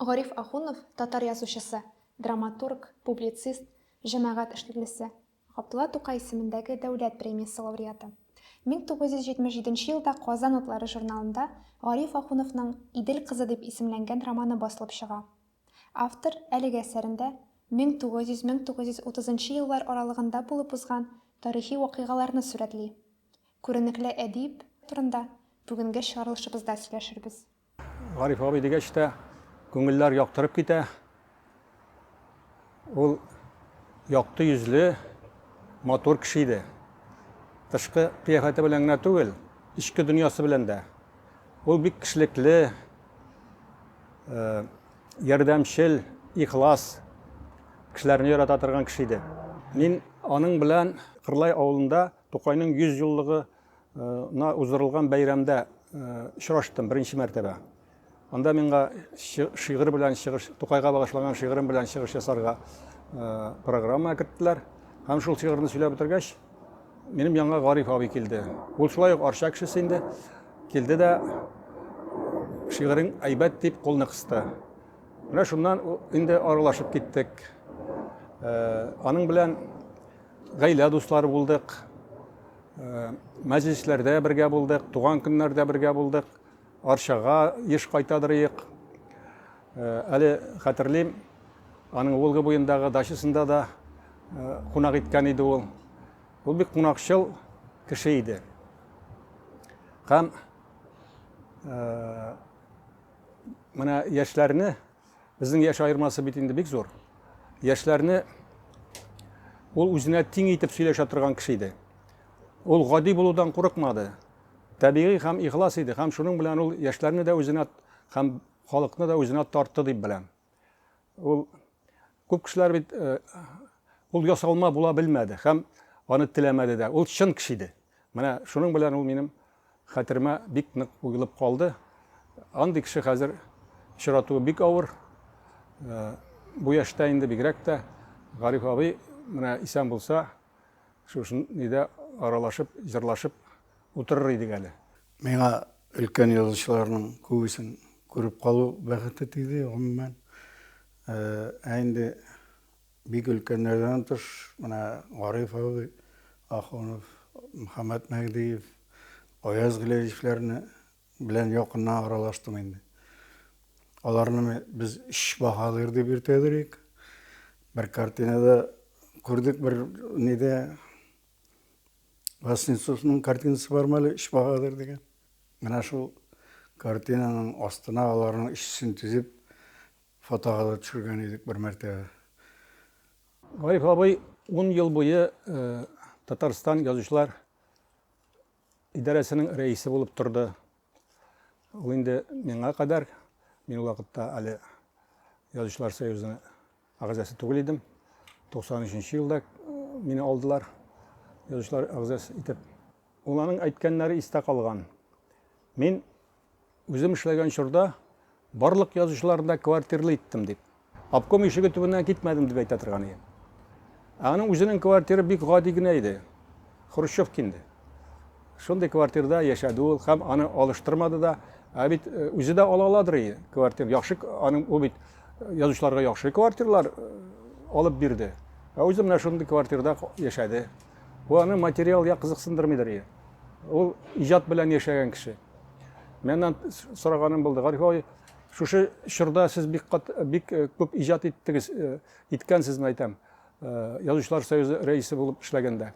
Гариф Ахунов – татар язучысы, драматург, публицист, җәмәгать эшлеклесе. Габдулла Тукай исемендәге дәүләт премиясе лауреаты. 1977 елда Казан утлары журналында Гариф Ахуновның «Идел кызы» дип исемләнгән романы басылып чыга. Автор әлеге әсәрендә 1900-1930 еллар аралыгында булып узган тарихи вакыйгаларны сурәтли. Күренекле әдип турында бүгенге чыгарылышыбызда сөйләшербез. Гариф абый дигәч тә күңелләр яктырып китә. Ул якты йөзле, матур кеше иде. Тышкы кыяфәте белән генә түгел, ичке дөньясы белән дә. Ул бик кешелекле, ярдәмчел, ихлас кешеләрне ярата торган кеше иде. Мин аның белән Кырлай авылында Тукайның 100 еллыгына уздырылган бәйрәмдә очраштым беренче мәртәбә. Анда миңа шигырь белән чыгыш, Тукайга багышланган шигырем белән чыгыш ясарга программа керттеләр. Һәм шул шигырьне сөйләп бетергәч, минем янга Гариф абый килде. Ул шулай ук арча кешесе инде. Килде дә шигырең әйбәт дип кулны кысты. Менә шуннан инде аралашып киттек. Аның белән гаилә дуслары булдык. Мәҗлесләрдә бергә булдык, туган көннәрдә бергә булдык. Арчага еш кайтадырыйк. Әле хәтерлим, аның Волга буендагы дачасында да кунак иткән иде ул. Ул бик кунакчыл кеше иде. Һәм менә яшьләрне, безнең яшь аермасы бит инде бик зур. Яшьләрне ул үзенә тиң итеп сөйләшә торган кеше иде. Ул гади булудан курыкмады. Табигый һәм ихлас иде. Һәм шуның белән ул яшьләрне дә үзенә һәм халыкны да үзенә тартты дип беләм. Ул күп кешеләр бит ул ясалма була белмәде һәм аны теләмәде дә. Ул чын кеше иде. Менә шуның белән ул минем хәтеремә бик нык уелып калды. Андый кеше хәзер очратуы бик авыр. Бу яшьтә инде бигрәк тә Гариф абый менә исән булса, шушы нидә аралашып, җырлашып утырыр идек әле. Миңа өлкән язучыларның күбесен күреп калу бәхете тиде, гомумән. Инде бик өлкәннәрдән тыш, менә Гариф абый, Ахунов, Мөхәммәд Мәгдиев, Аяз Гөләҗевләрне белән якыннан аралаштым инде. Аларны без Иш Баһадир дип йөртәдерик. Бер картинада күрдек, бер нидә Васнецовның картинасы бар мәле, Иш Баһадир дигән. Менә шул картинаның астына аларның ишсен тизеп фотога төшергән идек бер мәртәбә. Гариф абый 10 ел буе Татарстан язучылар идарәсенең рәисе булып торды. Ул инде миңа кадәр, мин вакытта әле Язучылар союзының агзасы түгел идем. 93 елда мине алдылар язучылар агзасы итеп. Ул аның әйткәннәре истә калган. Мин үзем эшләгән чорда барлык язучыларда квартирлы иттем дип. Обком ишеге төбеннән китмәдем дип әйтә торган иде. Аның үзенең квартиры бик гади генә иде. Хрущевка инде. Шундый квартирада яшәде ул һәм аны алыштырмады да. Бит үзе дә ала аладыр иде квартира. Яхшы аның ул бит язучыларга яхшы квартиралар алып бирде. Үзе менә шундый квартирада яшәде. Ул аны материал я кызыксындырмыйдыр иде. Ул иҗат белән яшәгән кеше. Меннән сораганым булды. Гариф абый, шушы чорда сез бик күп иҗат иттегез, иткәнсезме әйтәм. Язучылар союзы рәисе булып эшләгәндә.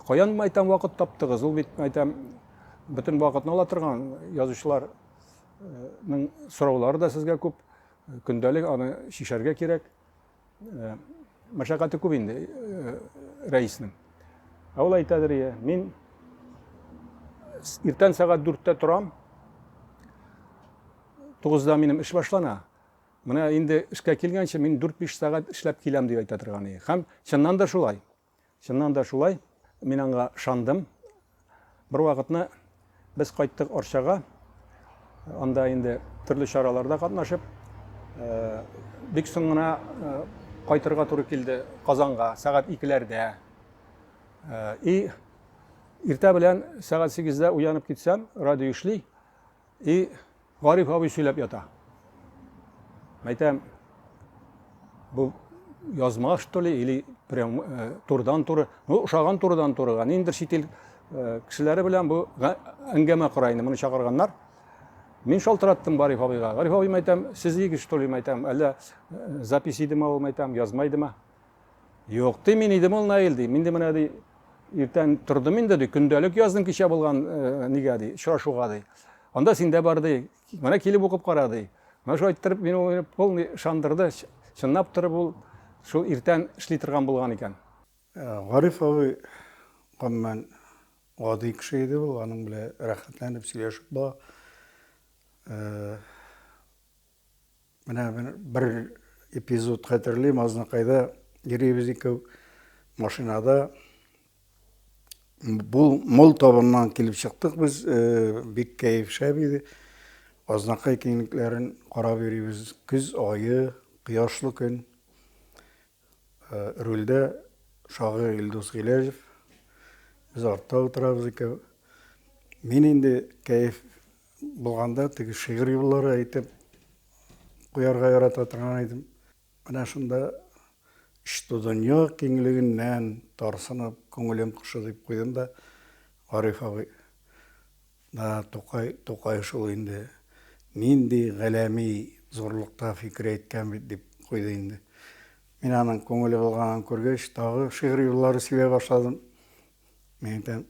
Каян әйтәм вакыт таптыгыз? Ул бит әйтәм бөтен вакытны ала торган язучыларның сораулары да сезгә күп. Көндәлек аны шишәргә кирәк. Мәшәкате күп инде рәиснең. Ул әйтәдер, мин иртән сәгать 4-тә торам. 9-да минем эш башлана. Менә инде эшкә килгәнче мин 4-5 сәгать эшләп киләм дип әйтә торган иде. Һәм чыннан да шулай. Чыннан да шулай. Мин аңа шандым. Бер вакытны без кайттык Арчага. Анда инде төрле чараларда катнашып, бик соң гына кайтырга туры килде Казанга сәгать 2-ләрдә. Иртә белән сәгать 8-дә уянып китсәм, радио эшли, Гариф абый сөйләп ята. Мәйтәм, бұл язма что ли, или прям турдан туры, ну, ошаған турдан турыға. Ниндер шетел кешеләре белән бу әңгәмә корайны, моны чакырганнар. Мин шалтыраттым Гариф абыйга. Гариф абый, мәйтәм, сез егет что ли, мәйтәм, әллә запись идеме ул, мәйтәм, язмайдымы? Юк, ти, мин идем ул Наил ди. Мин дә менә ди, иртән тордым инде ди, көндәлек яздым кичә булган нигә ди, очрашуга ди. Анда син дә бар ди. Менә килеп укып кара ди. Менә шулай иттереп мин ул полный шандырды. Чынлап торып ул шул иртән эшли торган булган икән. Гариф абый гомумән гади кеше иде ул, аның белән рәхәтләнеп сөйләшеп була. Менә бер эпизод хәтерлим, азнакайда йөрибез икәү машинада. Бул мол табыннан килеп чыктык без, бик кәеф шәп иде. Азнакай киңлекләрен карап йөрибез. Көз айы, кояшлы көн. Рульдә шагыйрь Илдус Гыйләҗев. Без артта утырабыз икәү. Мин инде кәеф булганда теге шигырь юллары әйтеп куярга ярата торган идем. Менә шунда «Что дөнья киңлегеннән тарсынып күңелем кышы» дип куйдым да, Гариф абый, да Тукай шул инде нинди галәми зурлыкта фикер әйткән бит дип куйды инде. Мин аның күңеле булганын күргәч, тагы шигырь юллары сөйләй башладым. Мин әйтәм,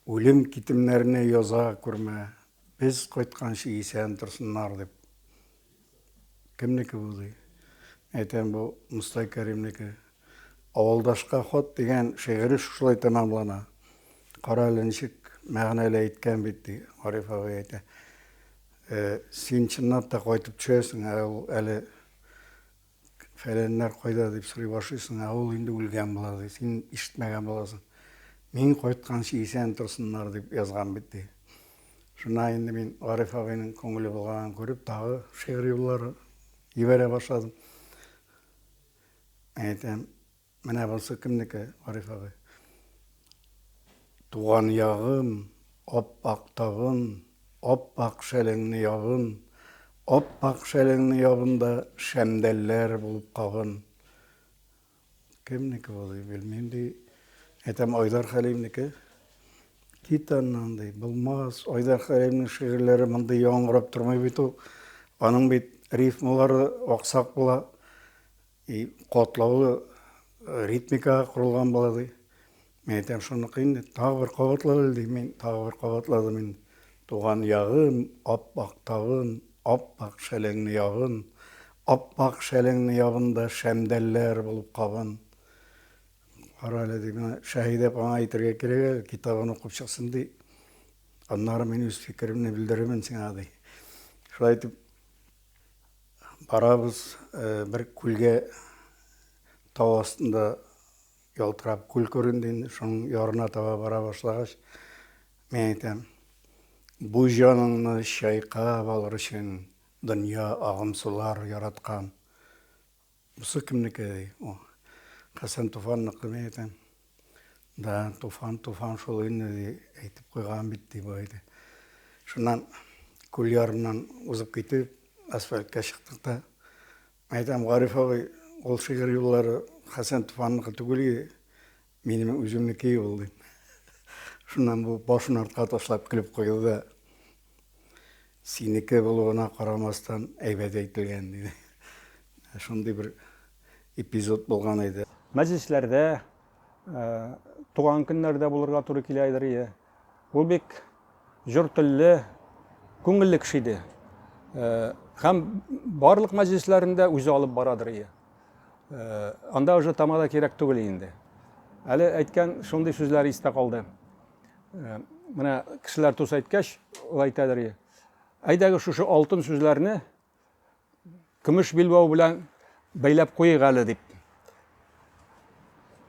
үлем китемнәрне яза күрмә, без кайтканчы исән торсыннар дип. Кемнеке бу ди? Әйтәм, бу Мустай Кәримнеке. Авылдашка хат дигән шигыре шулай тәмамлана. Кара әле ничек мәгънәле әйткән бит ди, Гариф абый әйтә. Син чынлап та кайтып төшәсең, әле фәләннәр кайда дип сорый башлыйсың, ул инде үлгән була ди, син ишетмәгән буласың. Мин кайтканчы исән торсыннар дип язган бит ди. Шуңа инде мин Гариф абыйның күңеле булганын күреп, тагы шигырь юллары ибәрә башладым. Әйтәм, менә булса кемнеке, Гариф абый? Туган ягым, ап-ак тагын, ап-ак шәлеңне ябын, ап-ак шәлеңне ябында шәмдәлләр булып кагын. Кемнеке бу ди, белмим ди. Әйтәм, Айдар Хәлимнеке. Кит аннан ди, булмас. Айдар Хәлимнең шигырьләре монда яңгырап тормый бит ул. Аның бит рифмалары аксак була. Катлаулы ритмикага курылган була ди. Мен әйтәм, шуныкы инде тагы бер кабатлады ди. Мин тагы бер кабатладым инде. Туган ягым, ап-ак тагын, ап-ак шәлеңне ябын, ап-ак шәлеңне ябында шәмдәлләр булып кагын. Кара әле ди, менә Шәһидә аңа әйтергә кирәк, китабын укып чыксын ди. Аннары мин үз фикеремне белдерәмен сиңа ди. Шулай итеп барабыз, бер күлгә тау астында ялтырап күл күренде, шуның ярына таба бара башлагач, мен әйтәм, бу җаныңны чайкап алыр өчен дөнья агым сулар яраткан. Бусы кемнеке ди? Хәсән Туфанныкы, мен әйтәм. Да, Туфан шул инде ди, әйтеп куйган бит ди бу әйтә. Шуннан күл ярыннан узып китеп, асфальтка чыктык та. Әйтәм, Гариф абый, ул шигырь юллары Хәсән Туфанныкы түгел, минем үземнеке ул ди. Шуннан бу башын артка ташлап көлеп куйды да, синеке булуына карамастан әйбәт әйтелгән диде. Шундый бер эпизод булган иде. Мәҗлесләрдә, туган көннәрдә булырга туры килә иде. Ул бик җыр телле, күңелле кеше иде. Һәм барлык мәҗлесләрендә үзе алып барадыр. Анда уже тамада кирәк түгел инде. Әле әйткән шундый сүзләр истә калды. Менә кешеләр тус әйткәч, ул әйтәдер. Әйдәге шушы алтын сүзләрне көмеш билбау белән бәйләп куйыйк әле дип.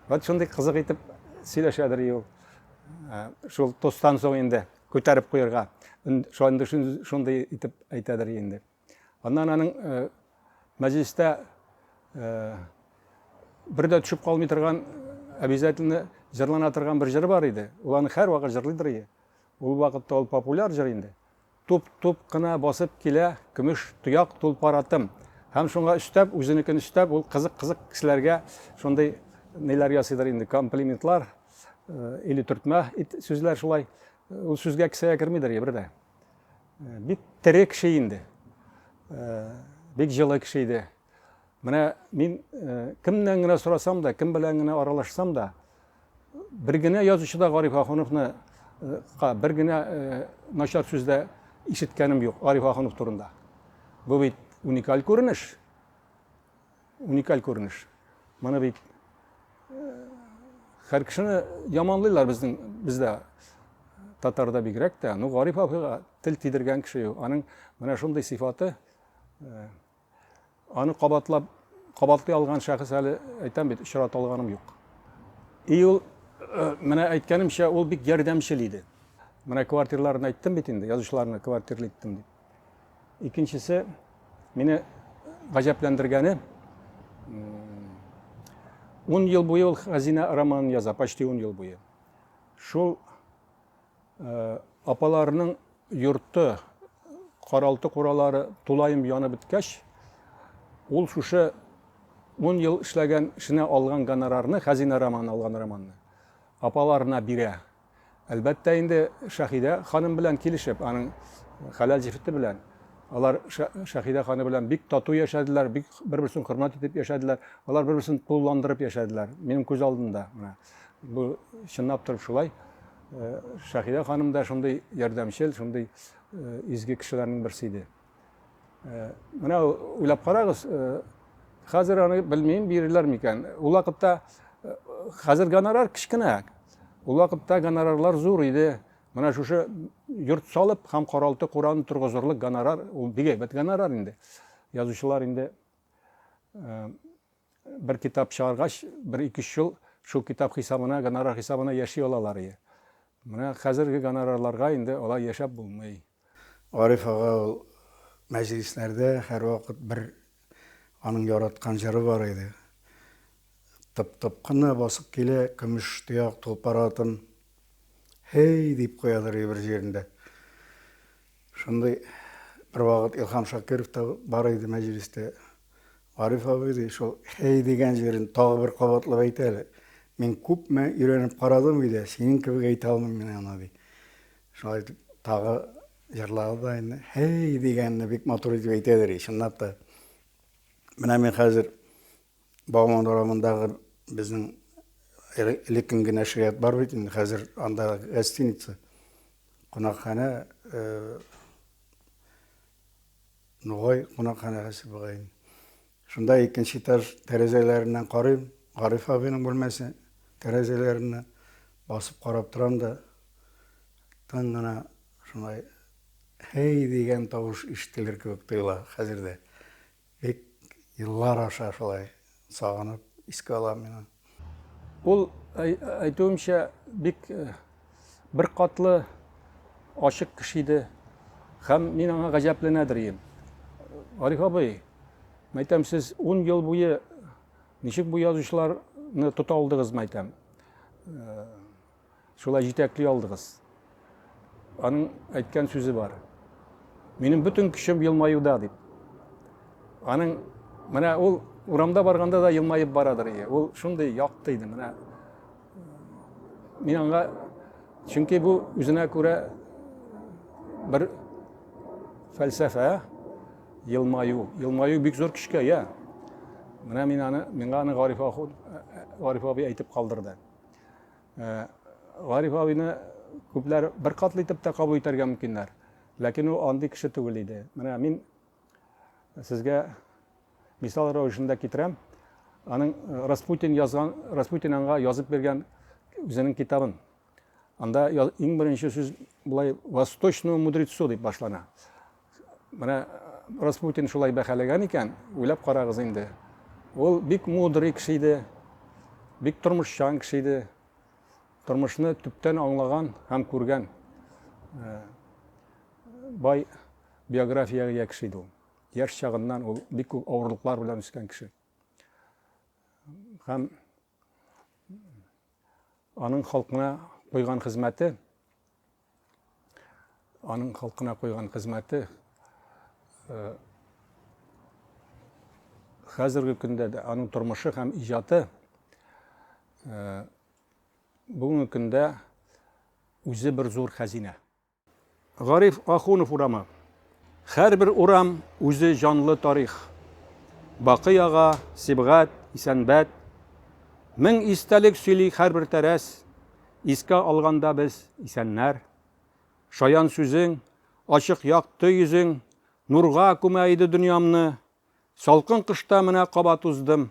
Вот шундый кызык итеп сөйләшәдер ул. Шул тостан соң инде күтәреп куярга. Шундый итеп әйтәдер инде. Аннан аның мәҗлестә бердә төшеп калмый торган, обязательно җырлана торган бер җыр бар иде. Ул аны һәр вакыт җырлыйдыр. Ул вакытта ул популяр җыр инде. туп кына басып килә көмеш тояк тулпаратым. Һәм шуңа өстәп, үзенекен өстәп, ул кызык кешеләргә шундый ниләр ясыйдыр инде, комплиментлар, или төртмә сүзләр шулай. Ул сүзгә кесәгә кермидер бер дә. Бик тере кеше инде. Бик җылы кеше иде. Менә мин кемнән генә сорасам да, кем белән генә аралашсам да, бер генә язучыда Гариф Ахуновны бер генә начар сүздә ишеткәнем юк Гариф Ахунов турында. Бу бит уникаль күренеш. Уникаль күренеш. Моны бит һәр кешене яманлыйлар бездә татарда бигрәк тә. Ну Гариф абыйга тел тидергән кеше юк. Аның менә шундый сыйфаты, аны кабатлый алган шәхес әле әйтәм бит очрата алганым юк. И ул менә әйткәнемчә ул бик ярдәмчел иде. Менә квартираларны әйттем бит инде, язучыларны квартиралы иттем дип. Икенчесе, мине гаҗәпләндергәне, 10 ел буе ул Хәзинә романын яза, почти 10 ел буе. Шул апаларының йорты, каралты куралары тулайым янып беткәч, ул шушы 10 ел эшләгән эшенә алган гонорарны, Хәзинә романын алган романны, апаларына бирә. Әлбәттә инде Шәһидә ханым белән килешеп, аның хәләл җифете белән, алар Шәһидә ханым белән бик тату яшәделәр, бик бер-берсен хөрмәт итеп яшәделәр, алар бер-берсен кулландырып яшәделәр, минем күз алдымда. Бу чынлап торып шулай. Шәһидә ханым да шундый ярдәмчел, шундый изге кешеләрнең берсе иде. Менә уйлап карагыз, хәзер аны белмим бирерләр микән. Ул вакытта хәзер гонорар кичкенә. Ул вакытта гонорарлар зур иде. Менә шушы йорт салып һәм каралты Куран тургызырлык гонорар, ул бик әйбәт гонорар инде. Язучылар инде бер китап чыгаргач, 1-2 ел шул китап хисабына, гонорар хисабына яши алалар иде. Менә хәзерге гонорарларга инде алай яшәп булмый. Гариф ага ул мәҗлесләрдә һәр вакыт бер аның яраткан җыры бар иде. Тып-тып кына басып килә, көмеш тояк тулпаратым, «Хей!» дип куядыр бер җирендә. Шундый бер вакыт Илһам Шакиров та бар иде мәҗлестә. Гариф абый шул «Хей!» дигән җирен тагы бер кабатлап әйтә әле. Мин күпме өйрәнеп карадым иде, синең кебек әйтә алмыйм мин аны ди. Шулай дип тагы җырлады да инде «Хей!» дигәнне бик матур итеп әйтәдер. Чынлап та менә мин хәзер Багман урамындагы безнең элекке нәшрият бар бит инде, хәзер анда гостиница, кунакханә, Нугай кунакханәсе бугай. Шунда икенче этаж тәрәзәләреннән карыйм, Гариф абыйның бүлмәсе тәрәзәләренә басып карап торам да, тын гына шулай «Хей!» дигән тавыш ишетелер кебек тоела хәзердә. Бик еллар аша шулай сагынып искә алам мин. Ул әйтүемчә бик бер катлы ачык кеше иде. Һәм мин аңа гаҗәпләнәдер идем. Гариф абый, мәйтәм, сез 10 ел буе ничек бу язучыларны тота алдыгыз, мәйтәм. Шулай җитәкли алдыгыз. Аның әйткән сүзе бар. Минем бөтен көчем елмаюда дип. Аның менә ул урамда барганда да елмаеп барадыр иде. Ул шундый якты иде менә. Мин аңа, чөнки бу үзенә күрә бер фәлсәфә, елмаю. Елмаю бик зур көчкә, я. Менә миңа аны Гариф абый әйтеп калдырды. Гариф абыйны күпләр бер катлы итеп тә кабул итәргә мөмкиннәр. Ләкин ул андый кеше түгел иде. Менә мин сезгә мисал рәвешендә китерәм. Аның Распутин аңа язып биргән үзенең китабын. Анда иң беренче сүз булай «Восточному мудрецу» дип башлана. Менә Распутин шулай бәһаләгән икән, уйлап карагыз инде. Ул бик мудрый кеше иде, бик тормышчан кеше иде. Тормышны төптән аңлаган һәм күргән бай биографиягә кеше иде ул. Яшь чагыннан ул бик күп авырлыклар белән үскән кеше. Һәм аның халкына куйган хезмәте аның халқына қойған қызметі қазіргі күнде де аның тұрмышы һәм ижаты бүгінгі күнде өзі бір зор хәзинә. Гариф Ахунов урамы. Һәрбер урам үзе жанлы тарих. Бақый ага, Сибғат, Исәнбәт. Мең истәлек сөйли һәрбер тәрәс. Искә алганда без исәннәр. Шаян сүзең, ачык якты йөзең, нурга күмәйді дөньямны. Салқын кышта менә кабат уздым.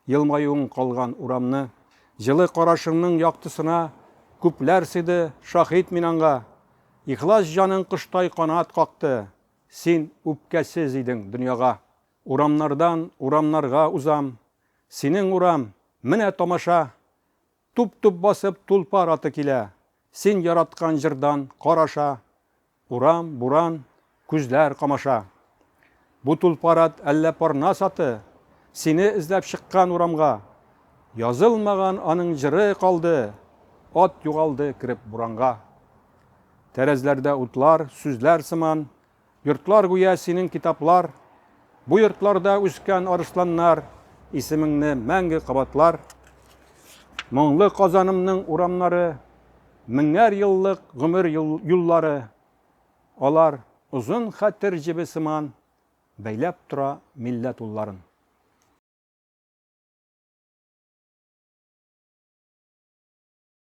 Елмаюың калган урамны. Жылы карашыңның яктысына күпләр сиде шахид мин аңга. Ихлас жаның кыштай канат какты. Син үпкәсез идең дөньяга. Урамнардан урамнарга узам. Синең урам менә тамаша. Туп-туп басып тулпар аты килә. Син яраткан җырдан караша. Урам, буран, күзләр камаша. Бу тулпарат әллә парнас аты. Сине эзләп чыккан урамга. Язылмаган аның җыры калды. Ат югалды кирип буранга. Тәрәзләрдә утлар, сүзләр сыман. Йортлар гүя синең китаплар. Бу йортларда үскән арысланнар. Исемеңне мәңге кабатлар. Моңлы Казанымның урамнары. Меңәр еллык гомер юллары. Алар узын хәтер җебе сыман бәйләп тора милләт улларын.